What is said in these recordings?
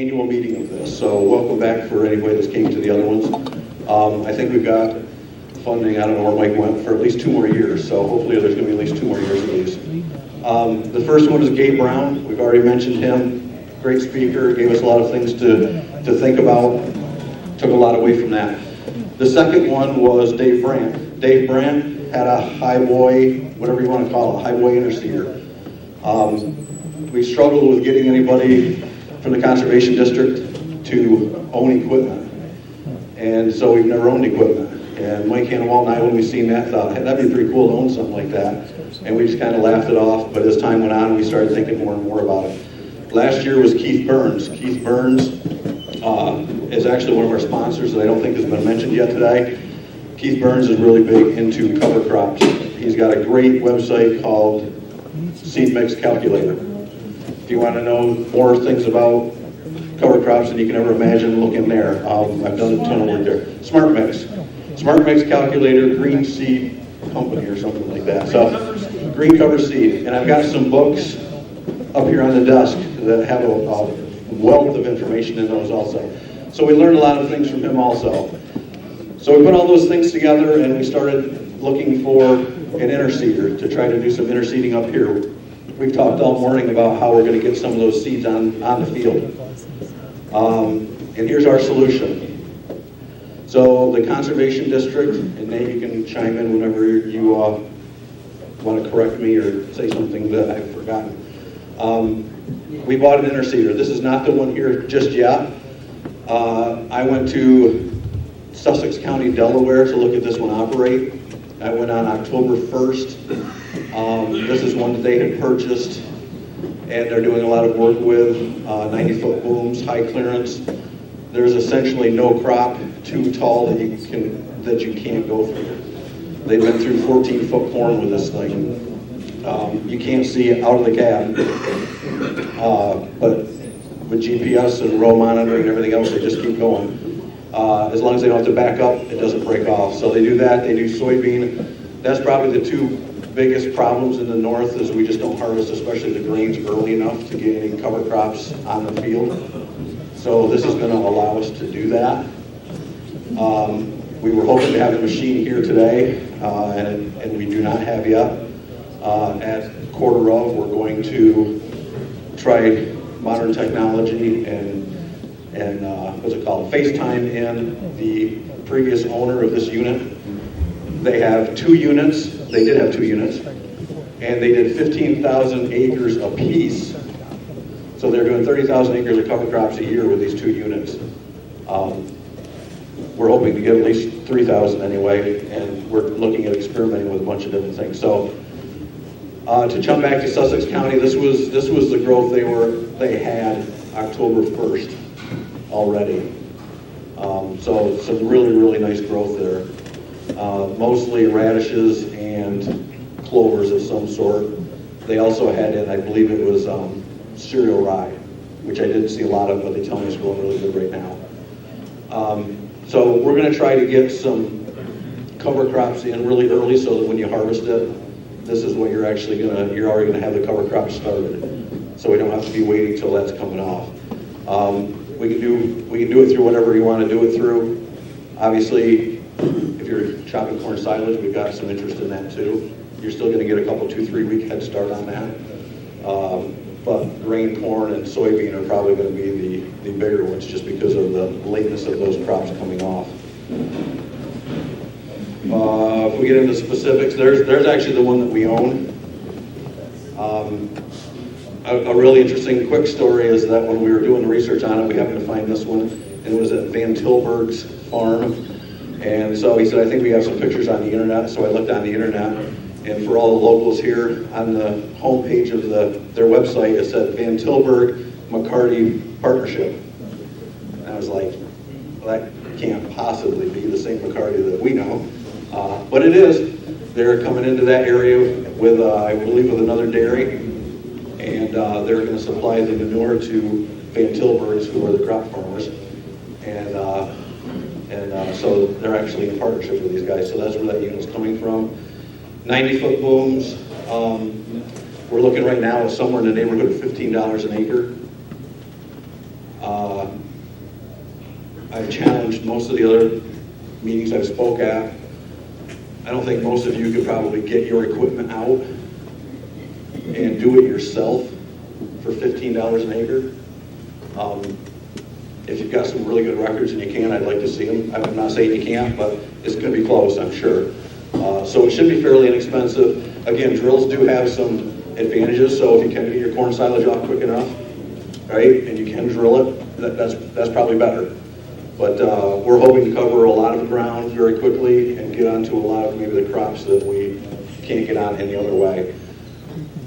annual meeting of this, so welcome back for anybody that's came to the other ones. I think we've got funding, I don't know where Mike went, for at least 2 more years, so hopefully there's going to be at least 2 more years of these. The first one is Gabe Brown. We've already mentioned him. Great speaker, gave us a lot of things to think about, took a lot away from that. The second one was Dave Brandt. Dave Brandt had a highboy, whatever you want to call it, a highboy Interseeder. We struggled with getting anybody from the Conservation District to own equipment. And so we've never owned equipment. And Mike Hannawalt and I, when we seen that, thought, hey, that'd be pretty cool to own something like that. And we just kind of laughed it off, but as time went on, we started thinking more and more about it. Last year was Keith Burns. Keith Burns is actually one of our sponsors that I don't think has been mentioned yet today. Keith Burns is really big into cover crops. He's got a great website called Seed Mix Calculator. If you want to know more things about cover crops than you can ever imagine, look in there. I've done a ton of work there. Smart Mix Calculator, Green Seed Company or something like that. So, Green Cover Seed. And I've got some books up here on the desk that have a wealth of information in those also. So we learned a lot of things from him also. So we put all those things together and we started looking for an interseeder to try to do some interseeding up here. We've talked all morning about how we're going to get some of those seeds on the field. And here's our solution. So the Conservation District, and Nate, you can chime in whenever you want to correct me or say something that I've forgotten. We bought an interseeder. This is not the one here just yet. I went to Sussex County, Delaware to look at this one operate. I went on October 1st. This is one that they had purchased and they're doing a lot of work with 90-foot booms, high clearance. There's essentially no crop too tall that you can't go through. They've been through 14-foot corn with this thing. You can't see it out of the cab, but with GPS and row monitoring and everything else, they just keep going. As long as they don't have to back up, it doesn't break off. So they do that. They do soybean. That's probably the 2 biggest problems in the north is we just don't harvest, especially the grains, early enough to get any cover crops on the field. So this is going to allow us to do that. We were hoping to have the machine here today, and we do not have yet. At quarter of, we're going to try modern technology and what's it called, FaceTime in the previous owner of this unit. They have 2 units. They did have 2 units, and they did 15,000 acres apiece. So they're doing 30,000 acres of cover crops a year with these 2 units. We're hoping to get at least 3,000 anyway, and we're looking at experimenting with a bunch of different things. So to jump back to Sussex County, this was the growth they had October 1st already. So some really, really nice growth there. Mostly radishes and clovers of some sort. They also had in, I believe it was cereal rye, which I didn't see a lot of, but they tell me it's growing really good right now. So we're going to try to get some cover crops in really early so that when you harvest it, this is what you're already going to have the cover crops started. So we don't have to be waiting till that's coming off. We can do it through whatever you want to do it through. Obviously, if you're chopping corn silage, we've got some interest in that too. You're still going to get a couple, 2-3 week head start on that. But grain, corn, and soybean are probably going to be the bigger ones just because of the lateness of those crops coming off. If we get into specifics, there's actually the one that we own. A really interesting quick story is that when we were doing the research on it, we happened to find this one, and it was at VanTilburg's farm. And so he said, I think we have some pictures on the internet. So I looked on the internet, and for all the locals here, on the homepage of their website, it said VanTilburg McCarty Partnership. And I was like, well, that can't possibly be the same McCarty that we know. But it is. They're coming into that area with, I believe, with another dairy. And they're going to supply the manure to VanTilburg's, who are the crop farmers. And so they're actually in partnership with these guys. So that's where that unit's coming from. 90-foot booms. We're looking right now at somewhere in the neighborhood of $15 an acre. I've challenged most of the other meetings I've spoke at. I don't think most of you could probably get your equipment out and do it yourself for $15 an acre. If you've got some really good records and you can, I'd like to see them. I'm not saying you can't, but it's going to be close, I'm sure. So it should be fairly inexpensive. Again, drills do have some advantages, so if you can get your corn silage off quick enough, right, and you can drill it, that's probably better. But we're hoping to cover a lot of ground very quickly and get onto a lot of maybe the crops that we can't get on any other way.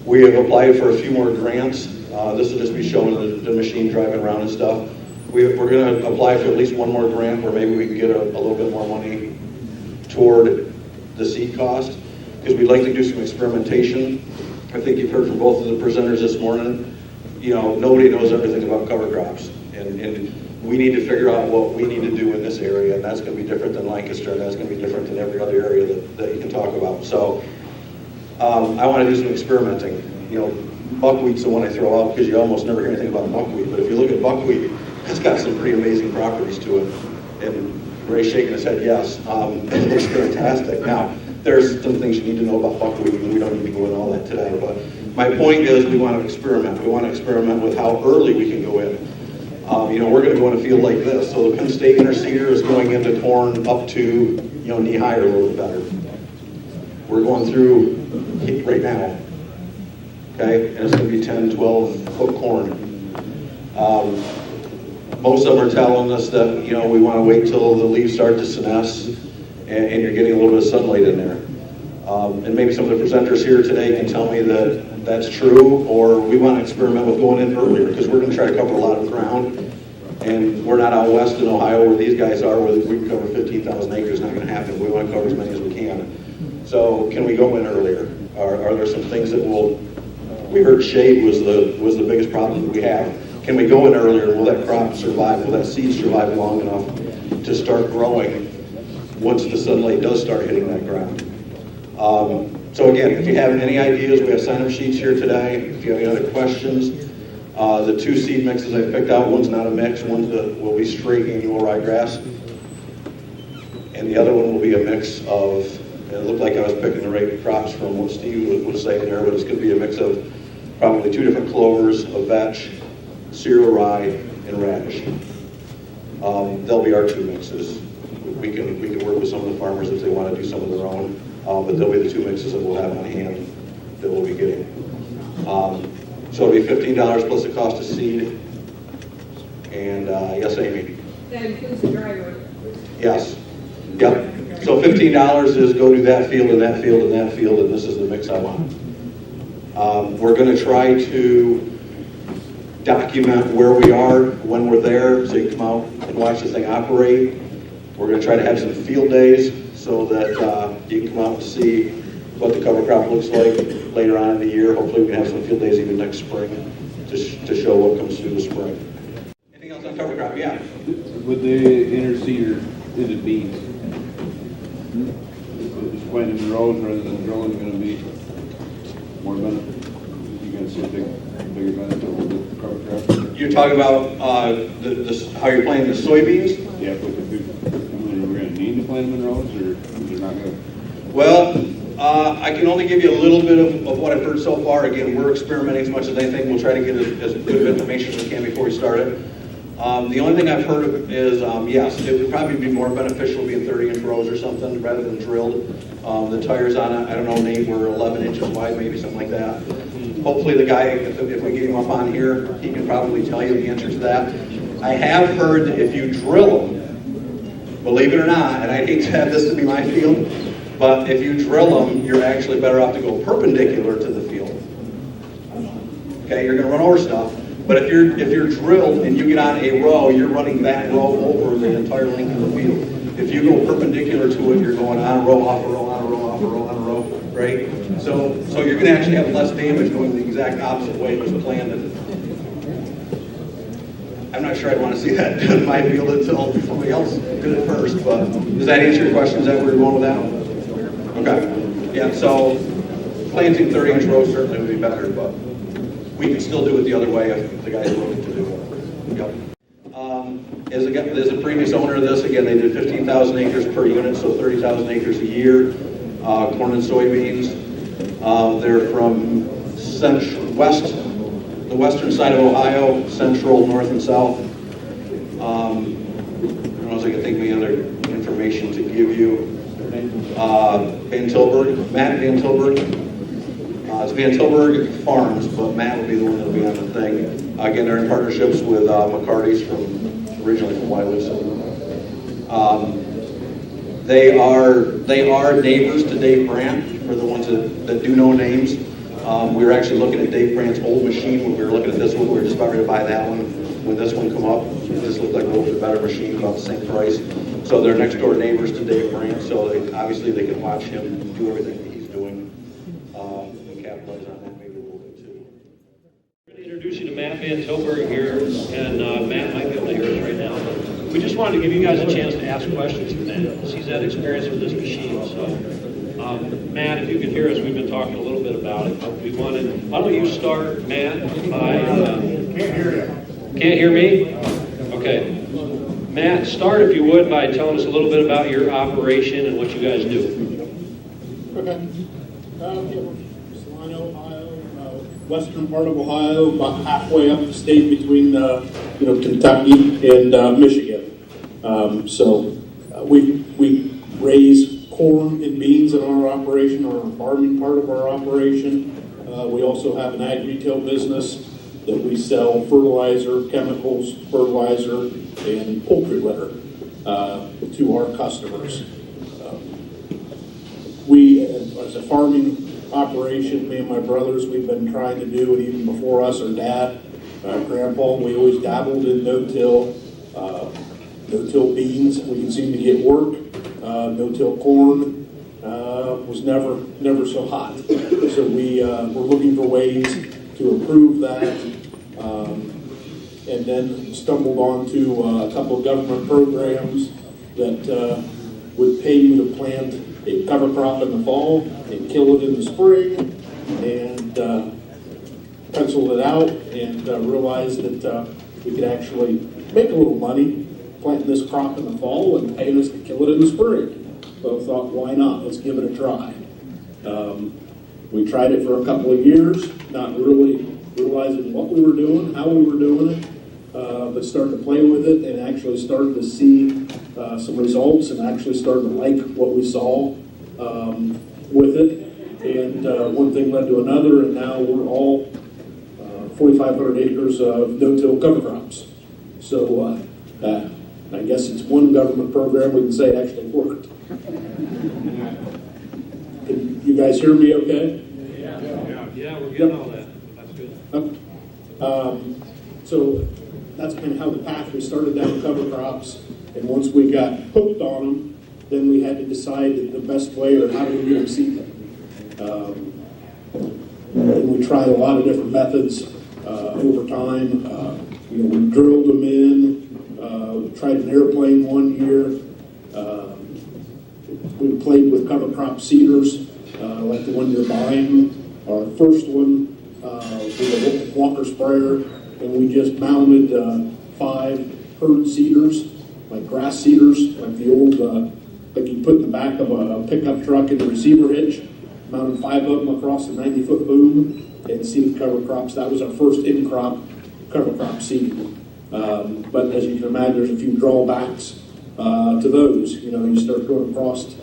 We have applied for a few more grants. This will just be showing the machine driving around and stuff. We're going to apply for at least one more grant where maybe we can get a little bit more money toward the seed cost, because we'd like to do some experimentation. I think you've heard from both of the presenters this morning, nobody knows everything about cover crops. And we need to figure out what we need to do in this area, and that's going to be different than Lancaster, and that's going to be different than every other area that you can talk about. So I want to do some experimenting. Buckwheat's the one I throw out because you almost never hear anything about buckwheat, but if you look at buckwheat, it's got some pretty amazing properties to it. And Ray's shaking his head yes. It looks fantastic. Now, there's some things you need to know about buckwheat, and we don't need to go into all that today, but my point is we want to experiment. We want to experiment with how early we can go in. We're going to go in a field like this. So the Penn State Interseeder is going into corn up to, knee high or a little bit better. We're going through right now, okay? And it's going to be 10, 12 foot corn. Most of them are telling us that, we want to wait till the leaves start to senesce and you're getting a little bit of sunlight in there. And maybe some of the presenters here today can tell me that that's true, or we want to experiment with going in earlier, because we're going to try to cover a lot of ground. And we're not out west in Ohio where these guys are, where we can cover 15,000 acres. Not going to happen. We want to cover as many as we can. So can we go in earlier? Are there some things that we heard shade was the biggest problem that we have. Can we go in earlier? Will that crop survive? Will that seed survive long enough to start growing once the sunlight does start hitting that ground? So again, if you have any ideas, we have sign-up sheets here today. If you have any other questions, the two seed mixes I picked out, one's not a mix, will be straight annual ryegrass, and the other one will be a mix of, it looked like I was picking the right crops from what Steve was saying there, but it's going to be a mix of probably two different clovers, a vetch, cereal rye, and radish. They'll be our two mixes. We can work with some of the farmers if they want to do some of their own, but they'll be the two mixes that we'll have on hand that we'll be getting. So it'll be $15 plus the cost of seed. And yes, Amy? That includes the driver. Yes. Yep. So $15 is go do that field and that field and that field, and this is the mix I want. We're going to try to document where we are when we're there, so you come out and watch the thing operate. We're going to try to have some field days so that you can come out and see what the cover crop looks like later on in the year. Hopefully we can have some field days even next spring to show what comes through the spring. Anything else on cover crop? Yeah. With the interseeder, is it beans? Is planting in rows rather than drilling going to be more benefit? You going to see a bigger benefit with the cover crop? You're talking about how you're planting the soybeans? Yeah, but we're going to need to plant them in rows, or they're not going to? Well, I can only give you a little bit of what I've heard so far. Again, we're experimenting as much as anything. We'll try to get as good of information as we can before we start it. The only thing I've heard of is, yes, it would probably be more beneficial being 30-inch rows or something rather than drilled. The tires on it, I don't know, Nate, were 11 inches wide, maybe something like that. Hopefully the guy, if we get him up on here, he can probably tell you the answer to that. I have heard that if you drill them, believe it or not, and I hate to have this to be my field, but if you drill them, you're actually better off to go perpendicular to the field. Okay, you're going to run over stuff, but if you're drilled and you get on a row, you're running that row over the entire length of the field. If you go perpendicular to it, you're going on a row, off a row, on a row, off a row, on a row, right? So you're going to actually have less damage going the exact opposite way it was planned. I'm not sure I'd want to see that done in my field until somebody else did it first, but does that answer your question? Is that where you're going with that? Okay. Yeah, so planting 30-inch rows certainly would be better, but we can still do it the other way if the guys are willing to do it. Yep. As a previous owner of this, again, they did 15,000 acres per unit, so 30,000 acres a year, corn and soybeans. They're from the western side of Ohio, central, north, and south. I don't know if I can think of any other information to give you. VanTilburg, Matt VanTilburg. It's VanTilburg Farms, but Matt will be the one that'll be on the thing. Again, they're in partnerships with McCarty's originally from Wysox. They are neighbors to Dave Brandt, for the ones that do know names. We were actually looking at Dave Brandt's old machine when we were looking at this one. We were just about ready to buy that one. When this one come up, this looked like a little bit better machine, about the same price. So they're next door neighbors to Dave Brandt, so obviously they can watch him do everything that he's doing and capitalize on that maybe a little bit too. I'm going to introduce you to Matt VanTilburg here, and Matt might be able to hear us right now. But we just wanted to give you guys a chance to ask questions to Matt, because he's had experience with this machine. So, Matt, if you can hear us, we've been talking a little bit about it. But why don't you start, Matt, by... Can't hear you. Can't hear me? Okay. Matt, start, if you would, by telling us a little bit about your operation and what you guys do. Okay. Celina, Ohio, western part of Ohio, about halfway up the state between Kentucky and Michigan. We raise corn and beans in our operation, or our farming part of our operation. We also have an ag retail business that we sell fertilizer, chemicals, fertilizer, and poultry litter to our customers. We, as a farming operation, me and my brothers, we've been trying to do, and even before us, our dad, grandpa, we always dabbled in no-till beans. We could seem to get work. No-till corn was never so hot. So we're looking for ways to improve that. And then stumbled onto a couple of government programs that would pay you to plant a cover crop in the fall and kill it in the spring, and penciled it out and realized that we could actually make a little money planting this crop in the fall and paying us to kill it in the spring. So I thought, why not? Let's give it a try. We tried it for a couple of years, not really realizing what we were doing, how we were doing it, but started to play with it and actually started to see some results and actually started to like what we saw with it. And one thing led to another, and now we're all 4,500 acres of no-till cover crops. So I guess it's one government program we can say actually worked. Can you guys hear me okay? Yeah, we're getting all that. That's good. So that's kind of how the path we started down cover crops, and once we got hooked on them, then we had to decide the best way or how do we really seed them. And we tried a lot of different methods over time. We drilled them in, tried an airplane one year. We played with cover crop seeders, like the one you're buying. Our first one was a Walker sprayer, and we just mounted 5 herd seeders, like grass seeders, like the old, like you put in the back of a pickup truck in the receiver hitch. Mounted 5 of them across the 90-foot boom and seeded cover crops. That was our first in-crop cover crop seeding. But as you can imagine, there's a few drawbacks to those. You start going across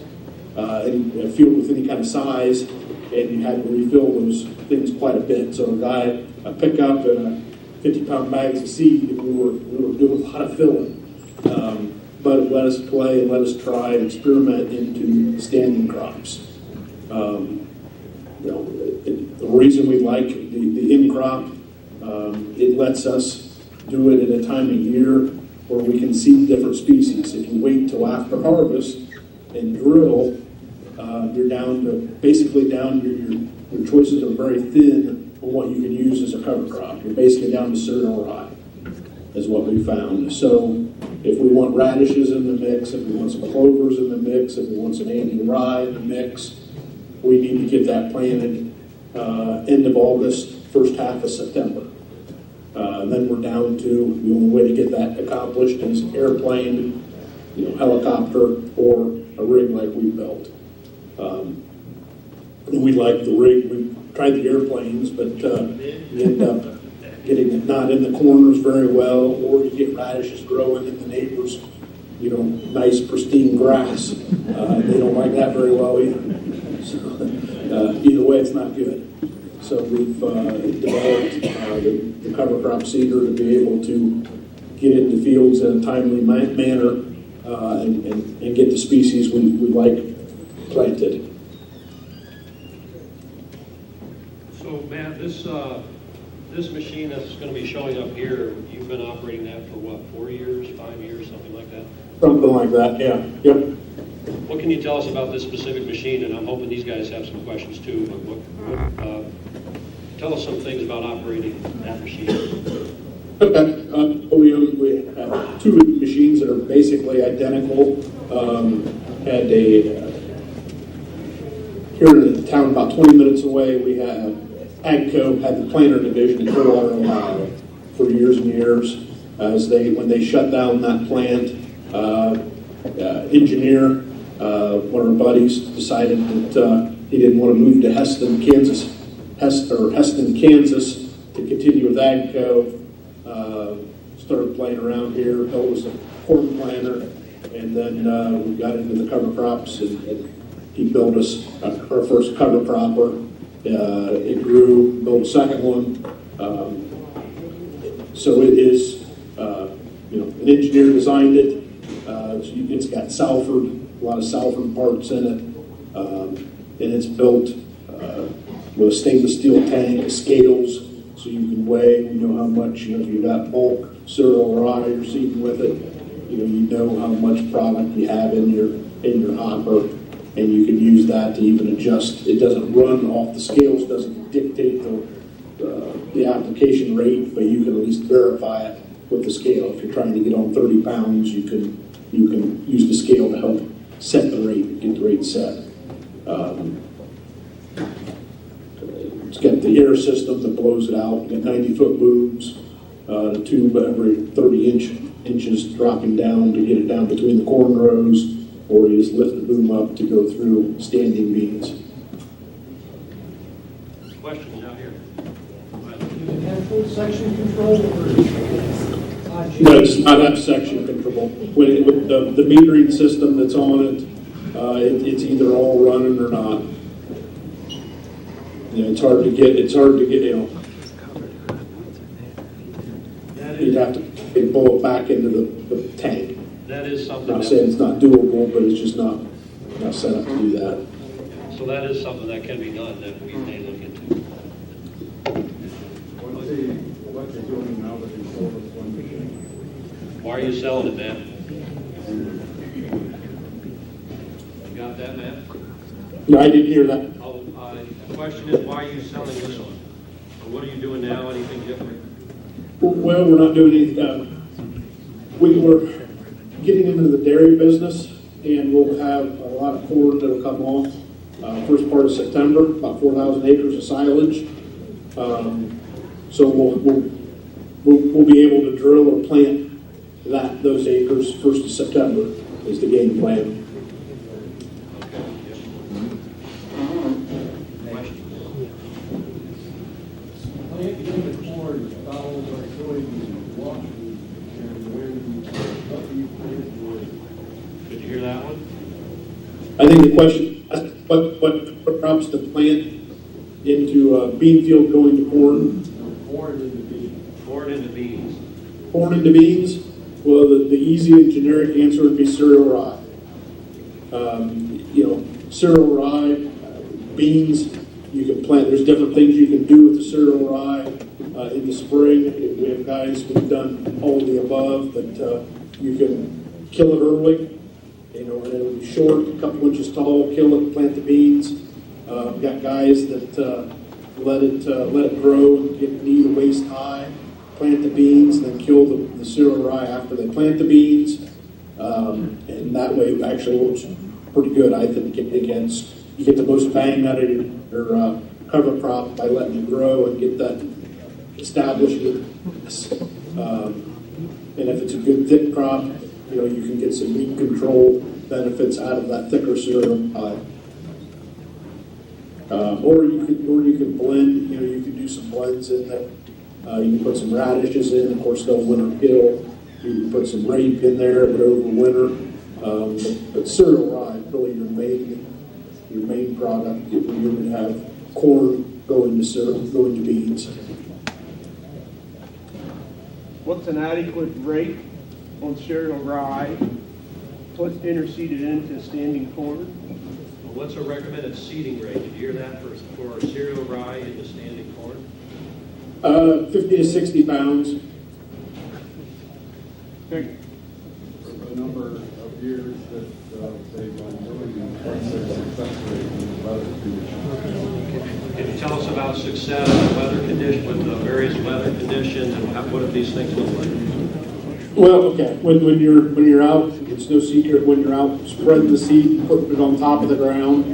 a field with any kind of size, and you had to refill those things quite a bit. So a pickup and a 50-pound bags of seed, we were doing a lot of filling. But it let us play and let us try and experiment into standing crops. The reason we like the in-crop, it lets us do it at a time of year where we can seed different species. If you wait till after harvest and drill, you're down to your choices are very thin on what you can use as a cover crop. You're basically down to cereal rye, is what we found. So if we want radishes in the mix, if we want some clovers in the mix, if we want some Andean rye in the mix, we need to get that planted end of August, first half of September. Then we're down to the only way to get that accomplished is airplane, helicopter, or a rig like we built. And we like the rig. We tried the airplanes, but you end up getting it not in the corners very well, or you get radishes growing in the neighbors, nice pristine grass. They don't like that very well either. So either way, it's not good. So we've developed the cover crop seeder to be able to get into fields in a timely manner and get the species we like planted. So Matt, this machine that's going to be showing up here, you've been operating that for what, 4 years, 5 years, something like that? Something like that, yeah. Yep. What can you tell us about this specific machine? And I'm hoping these guys have some questions too. But tell us some things about operating that machine. Okay. We have two machines that are basically identical. Had here in the town about 20 minutes away, we had AGCO had the planter division in Clearwater, Ohio for years and years. When they shut down that plant, engineer, one of our buddies, decided that he didn't want to move to Heston, Kansas, to continue with AGCO. Started playing around here, built us a corn planter, and then we got into the cover crops, and he built us our first cover cropper. It grew, built a second one. So it is, an engineer designed it. It's got a lot of Salford parts in it, and it's built with a stainless steel tank, scales, so you can weigh. You know how much. If you've got bulk cereal or rye you're seeding with it, you know how much product you have in your hopper, and you can use that to even adjust. It doesn't run off the scales, doesn't dictate the application rate, but you can at least verify it with the scale. If you're trying to get on 30 pounds, you can use the scale to help set the rate, get the rate set. It's got the air system that blows it out. Got 90-foot booms, the tube every 30 inches dropping down to get it down between the corn rows, or you just lift the boom up to go through standing beans. Questions out here? Does it have full section control No, it's not have section control. With the metering system that's on it, it's either all running or not. It's hard to get, you'd have to pull it back into the tank. That is I'm something. not saying it's not doable, but it's just not set up to do that. So that is something that can be done that we may look into. What they're doing now that they sold us one machine. Why are you selling it, Matt? You got that, Matt? No, I didn't hear that. Oh, the question is, why are you selling this one? Or what are you doing now? Anything different? Well, we're not doing anything. We're getting into the dairy business, and we'll have a lot of corn that'll come off first part of September, about 4,000 acres of silage. So we'll be able to drill or plant those acres 1st of September is the game plan. Did you hear that one? I think the question, what crops to plant into bean field going to corn? Corn into beans. Corn into beans. Corn into beans? Well, the easy and generic answer would be cereal rye. Cereal rye, beans, you can plant. There's different things you can do with the cereal rye in the spring. We have guys who've done all of the above, but you can kill it early, and it'll be short, a couple inches tall, kill it, plant the beans. We've got guys that let it grow and get knee to waist high, plant the beans, and then kill the cereal rye after they plant the beans. And that way it actually works pretty good. I think you get the most bang out of your cover crop by letting it grow and get establishing this. And if it's a good thick crop, you can get some weed control benefits out of that thicker cereal pie. Or you can blend, you can do some blends in there. You can put some radishes in, of course, they'll winter kill. You can put some rape in there, but over winter. But cereal rye, really your main product. You're going to have corn going to cereal, going to beans. What's an adequate rate on cereal rye? What's interseeded into standing corn? What's a recommended seeding rate? Did you hear that for cereal rye into standing corn? 50 to 60 pounds. Thank you. The number of years that they've been doing and what's their success rate in the weather conditions. Can you tell us about success with the various weather conditions, and what do these things look like? Well, okay. When you're out, it's no secret. When you're out spreading the seed, putting it on top of the ground,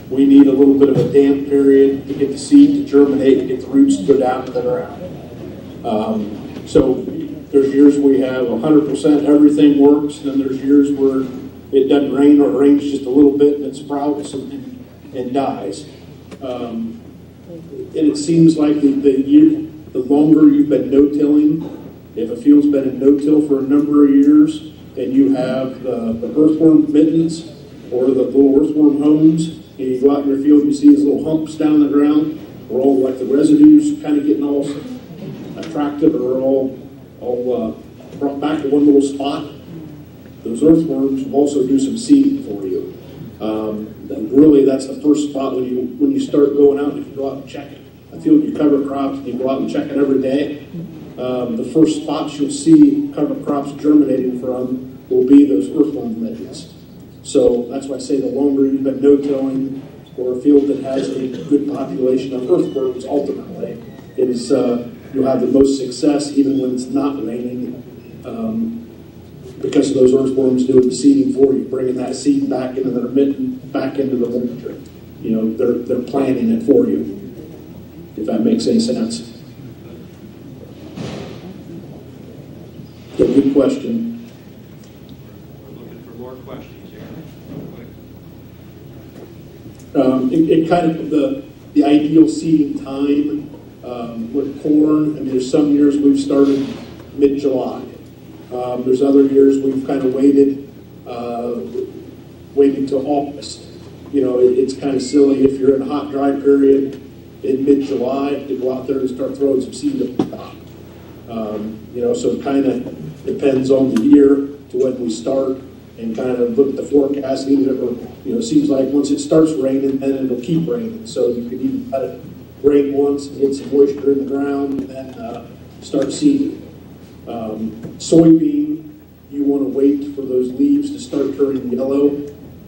we need a little bit of a damp period to get the seed to germinate and get the roots to go down to the ground. So there's years we have 100% everything works, and then there's years where it doesn't rain or it rains just a little bit and it sprouts and dies. And it seems like the longer you've been no-tilling, if a field's been in no-till for a number of years, and you have the earthworm mittens or the little earthworm homes, and you go out in your field and you see these little humps down the ground, where all like the residues kind of getting all attracted or all brought back to one little spot. Those earthworms will also do some seeding for you. And really, that's the first spot when you start going out. If you go out and check it, a field you cover crops, and you go out and check it every day. The first spots you'll see cover crops germinating from will be those earthworm mittens. So that's why I say the longer you've been no-tilling or a field that has a good population of earthworms, ultimately, is you'll have the most success even when it's not raining, because of those earthworms doing the seeding for you, bringing that seed back into their mitten, back into the winter. They're planting it for you, if that makes any sense. Good question. We're looking for more questions here. It kind of the ideal seeding time with corn. I mean, there's some years we've started mid-July. There's other years we've kind of waited till August. It's kind of silly if you're in a hot, dry period in mid-July to go out there and start throwing some seed at the top. So it kind of depends on the year to when we start and kind of look at the forecast. It seems like once it starts raining, then it'll keep raining. So you could even let it rain once and get some moisture in the ground and then start seeding. Soybean, you want to wait for those leaves to start turning yellow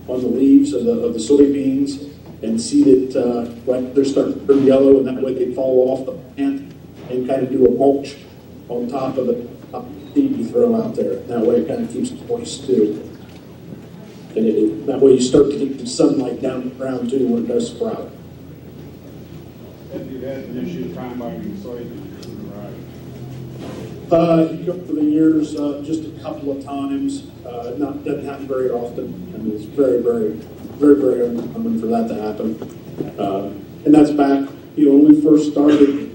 on the leaves of the soybeans and seed it when they're starting to turn yellow, and that way they fall off the plant and kind of do a mulch on top of the seed you throw out there. That way it kind of keeps it moist too. And that way you start to get some sunlight down the ground too when it does sprout. Have you had an issue combining soybeans and rye? Over the years, just a couple of times. Doesn't happen very often. I mean, it's very, very, very, very uncommon for that to happen. And that's back, when we first started,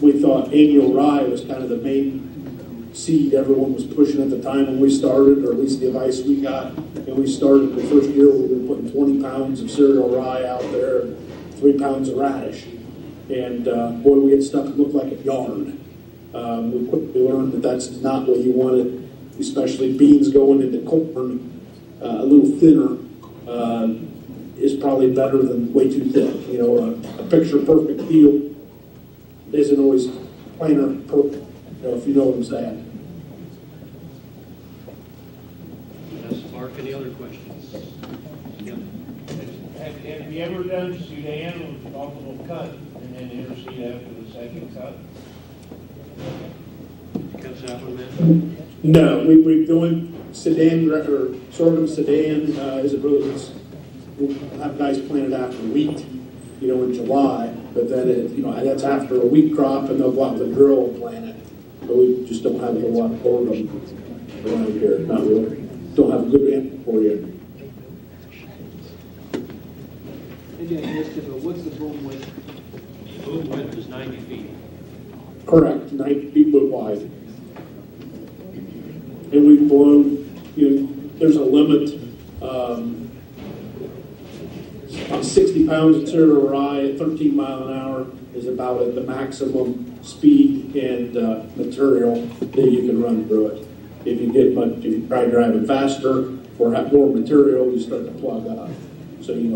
we thought annual rye was kind of the main seed everyone was pushing at the time when we started, or at least the advice we got. And we started the first year, we were putting 20 pounds of cereal rye out there, and 3 pounds of radish. And boy, we had stuff that looked like a yard. We quickly learned that that's not what you wanted, especially beans going into corn. A little thinner is probably better than way too thick. A picture perfect field isn't always plainer perfect, if you know what I'm saying. Yes, Mark, any other questions? Yeah. Have you ever done Sudan with multiple cut and then interseed after the second cut? Did you catch that one, Matt? No, we're doing Sudan, or sorghum Sudan, isn't really, we'll have guys planted after wheat, in July. but then that's after a wheat crop, and they'll go out and drill and plant it. But we just don't have a whole lot of corn around here. Not really. Don't have a good answer for you. Maybe I missed it, but what's the boom width? Boom width is 90 feet. Correct, 90 foot wide. And we've blown, there's a limit, on 60 pounds of cereal rye at 13 mile an hour is about at the maximum speed and material that you can run through it. If you try driving faster or have more material, you start to plug up. So, if you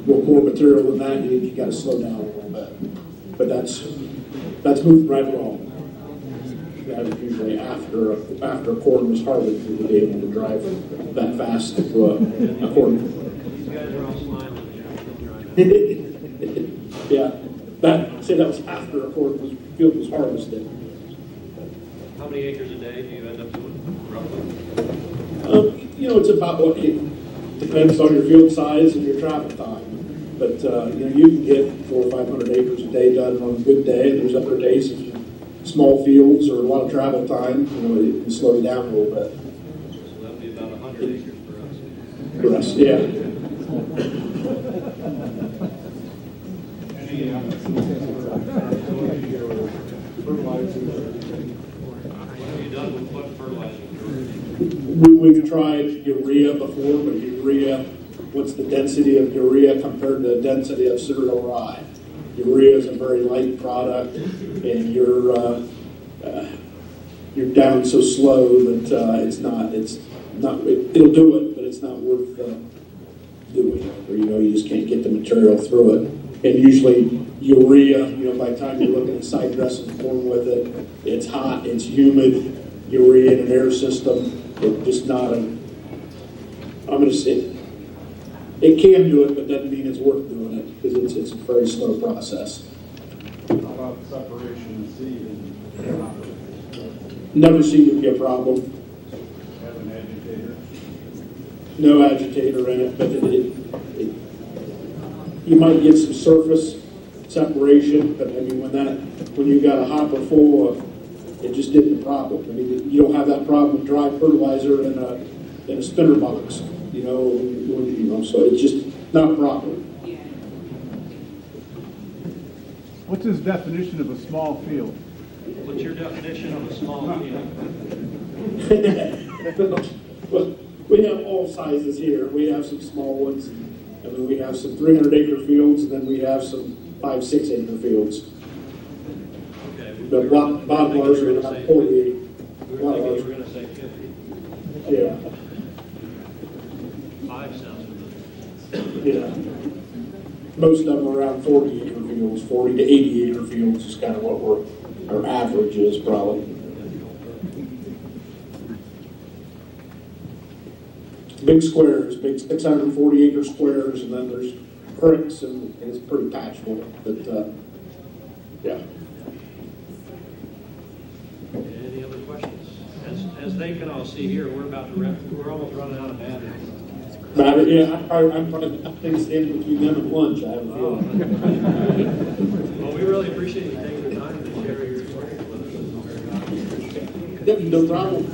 want more material than that, you got to slow down a little bit. But that's moving right along. That is usually after corn was harvested to be able to drive that fast to a corn. These guys are all smiling. Yeah, that was after a field was harvested. How many acres a day do you end up doing, roughly? It's about it depends on your field size and your travel time. But you can get 400 or 500 acres a day done on a good day. There's other days if you're small fields or a lot of travel time, it can slow you down a little bit. So that would be about 100 acres for us. For us, yeah. What have you done with what fertilizer? We've tried urea before, but urea, what's the density of urea compared to the density of cereal rye? Urea is a very light product, and you're down so slow that it'll do it, but it's not worth doing. Or you just can't get the material through it. And usually urea, by the time you're looking at side dressing corn with it, it's hot, it's humid. Urea in an air system, it's just not I'm going to say it can do it, but doesn't mean it's worth doing it because it's a very slow process. How about separation of seed and Never seemed to be a problem. have an agitator? No agitator in it, but you might get some surface separation, but when you got a hopper full of, it just isn't a problem. You don't have that problem with dry fertilizer in a spinner box, so it's just not a problem. What's his definition of a small field? What's your definition of a small field? Well, we have all sizes here. We have some small ones. We have some 300-acre fields, and then we have some 5-6 acre fields. Okay. The bottom bars are about 48. We were thinking you were going to say 50. Yeah, 5 sounds familiar. yeah. Most of them are around 40 acre fields. 40 to 80 acre fields is kind of what our average is probably. Big squares, big 640 acre squares, and then there's cricks, and it's pretty patchwork. But yeah. Any other questions? As they can all see here, we're almost running out of batteries. Matter, yeah, I'm probably standing between them and lunch. I have a feeling. Well, we really appreciate you taking the time to share your experience with us. No problem.